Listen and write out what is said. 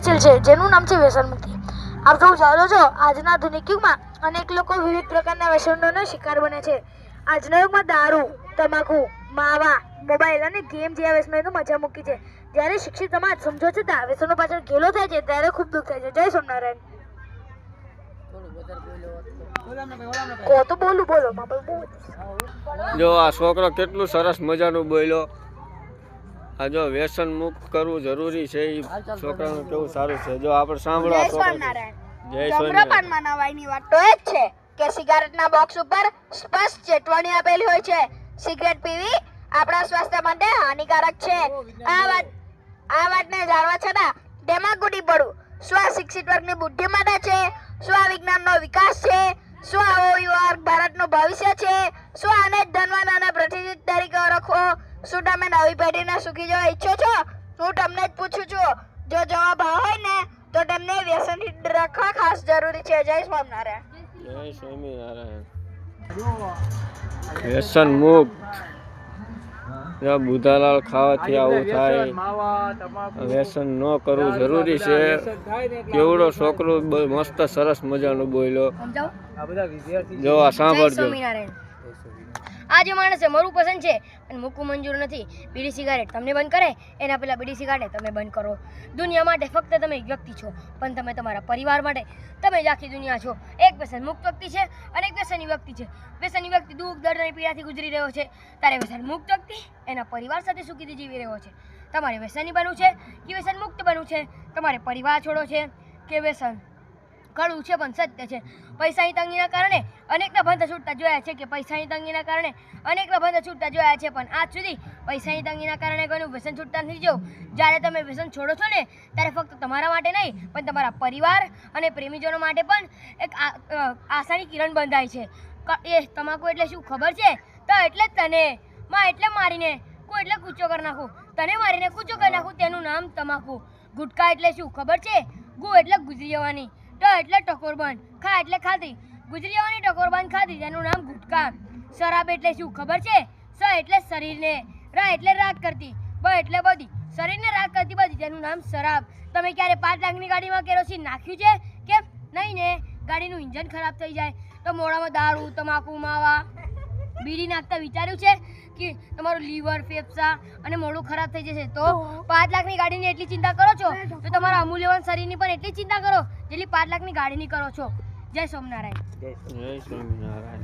સંવેદનશીલ છે, જેનું નામ છે વ્યસન મુક્તિ। આપ સૌ જાણો છો, આજના આધુનિક યુગમાં અનેક લોકો વિવિધ પ્રકારના વ્યસનોનો શિકાર બને છે। આજના યુગમાં દારૂ, તમાકુ, માવા, મોબાઈલ અને ગેમ જેવા વ્યસનોએ મજા મૂકી છે। જ્યારે શિક્ષિત સમાજ સમજો છતાં વ્યસનો પાછળ ઘેલો થાય છે, ત્યારે ખૂબ દુઃખ થાય છે। જય સ્વામિનારાયણ। તો બોલું બોલો જો આ છોકરો કેટલું સરસ મજાનું બોલ્યો। આ જો વ્યસન મુક્ત કરવું જરૂરી છે, એ છોકરાનું કેવું સારું છે। જો આપણે સાંભળો જય સ્વામિનારાયણ। નવાઈની વાત તો એ જ છે કે સિગારેટના બોક્સ ઉપર સ્પષ્ટ ચેતવણી આપેલી હોય છે, સિગરેટ પીવી આપણા સ્વાસ્થ્ય માટે હાનિકારક છે। આ વાતને જાણવા છતાં તેમાં કૂદી પડવું શું આ શિક્ષિત વર્ગની બુદ્ધિ માટે છે? શું આ વિજ્ઞાનનો વિકાસ છે? શું આવો યુવા ભારતનું ભવિષ્ય છે? શું આને ધનવાન અને પ્રતિષ્ઠિત તરીકે ઓળખો? શું તમે નવી પેઢીને સુખી જોવા ઈચ્છો છો? હું તમને જ પૂછું છું। જો જવાબ હા હોય ને તો તેમને વ્યસનથી રાખવા ખાસ જરૂરી છે। જય સ્વામિનારાયણ। જય સ્વામિનારાયણ। વ્યસન મુક્ત બુધાલાલ ખાવાથી આવું થાય, વ્યસન ન કરવું જરૂરી છે। કેવડો છોકરો મસ્ત સરસ મજાનું બોલ્યો। જો આ સાંભળજો। આજે માણસે મરવું પસંદ છે અને મૂકવું મંજૂર નથી। બીડી સિગારેટ તમને બંધ કરે એના પહેલા બીડી સિગારેટ તમે બંધ કરો। દુનિયા માટે ફક્ત તમે એક વ્યક્તિ છો, પણ તમે તમારા પરિવાર માટે તમે જ આખી દુનિયા છો। એક વ્યસન મુક્ત વ્યક્તિ છે અને એક વ્યસની વ્યક્તિ છે। વ્યસની વ્યક્તિ દુઃખ, દર્દ અને પીડાથી ગુજરી રહ્યો છે, ત્યારે વ્યસન મુક્ત વ્યક્તિ એના પરિવાર સાથે સુખીથી જીવી રહ્યો છે। તમારે વ્યસની બનવું છે કે વ્યસન મુક્ત બનવું છે? તમારે પરિવાર છોડો છે કે વ્યસન? કડવું છે પણ સત્ય છે। પૈસાની તંગીના કારણે અનેકના બંધ છૂટતા જોયા છે કે પૈસાની તંગીના કારણે અનેકના બંધ છૂટતા જોયા છે, પણ આજ સુધી પૈસાની તંગીના કારણે કોઈનું વ્યસન છૂટતા નથી જોયું। જ્યારે તમે વ્યસન છોડો છો ને, ત્યારે ફક્ત તમારા માટે નહીં, પણ તમારા પરિવાર અને પ્રેમીજનો માટે પણ એક આશાની કિરણ બંધાય છે। એ તમાકુ એટલે શું ખબર છે? તો એટલે જ તને માં એટલે મારીને કુ એટલે કૂચો કરી નાખું, તને મારીને કૂચો કરી નાખું, તેનું નામ તમાકુ। ગુટકા એટલે શું ખબર છે? ગુ એટલે ગુજરી જવાની, ટ એટલે ટકોરબંધ, ખા એટલે ખાધી, ગુજરી જવાની ટકોરબંધ ખાધી, તેનું નામ ગુટકા। શરાબ એટલે શું ખબર છે? સ એટલે શરીરને, ર એટલે રાગ કરતી, બ એટલે બધી, શરીરને રાગ કરતી બધી, તેનું નામ શરાબ। તમે ક્યારે 5 લાખની ગાડીમાં કેરોસીન નાખ્યું છે? કેમ નહીં ને? ગાડીનું ઇન્જન ખરાબ થઈ જાય તો મોડામાં દારૂ, તમાકુ, માવા, બીડી નાખતા વિચાર્યું છે કે તમારું લીવર, ફેફસા અને મોઢું ખરાબ થઈ જશે? તો 5 લાખની ગાડીની એટલી ચિંતા કરો છો તો તમારા અમૂલ્યવાન શરીરની પણ એટલી ચિંતા કરો જેટલી 5 લાખની ગાડીની કરો છો। જય સ્વામિનારાયણ। જય સ્વામિનારાયણ।